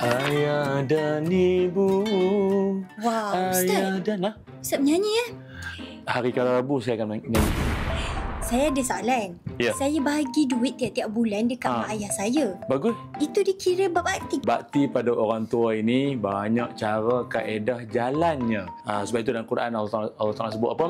Ayah dan ibu. Wow, Ayah Ustaz. dan Ustaz menyanyi ya? Hari kalau Rabu saya akan nyanyi. Saya ada soalan. Ya. Saya bahagi duit tiap-tiap bulan dekat mak ayah saya. Bagus. Itu dikira bab aktif. Bakti pada orang tua ini banyak cara, kaedah jalannya. Sebab itu dalam Quran Allah Taala sebut apa?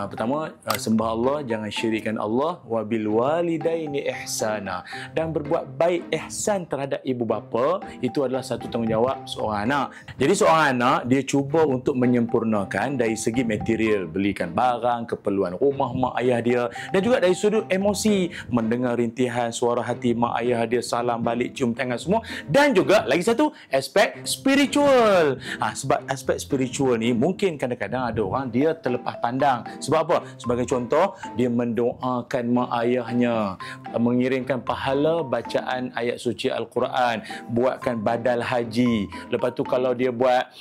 Pertama, sembah Allah, jangan syirikkan Allah, wa bil walidaini ihsana, dan berbuat baik, ihsan terhadap ibu bapa, itu adalah satu tanggungjawab seorang anak. Jadi seorang anak dia cuba untuk menyempurnakan dari segi material, belikan barang, keperluan rumah mak ayah dia, dan juga dari sudut emosi, mendengar rintihan suara hati mak ayah dia, salam balik, cium tangan semua, dan juga lagi satu aspek spiritual. Sebab aspek spiritual ni mungkin kadang-kadang ada orang dia terlepas pandang. Sebab apa? Sebagai contoh, dia mendoakan mak ayahnya, mengirimkan pahala bacaan ayat suci Al-Quran, buatkan badal haji. Lepas tu kalau dia buat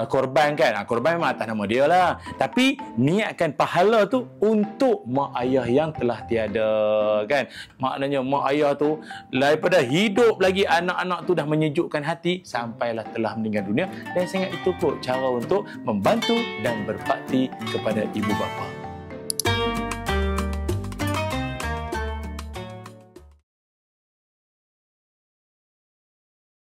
korban kan, korban memang atas nama dia lah, tapi niatkan pahala tu untuk mak ayah yang telah tiada kan. Maknanya mak ayah tu daripada hidup lagi, anak-anak tu dah menyejukkan hati sampailah telah meninggal dunia, dan sangat itu kot cara untuk membantu dan berbakti kepada ibu bapa.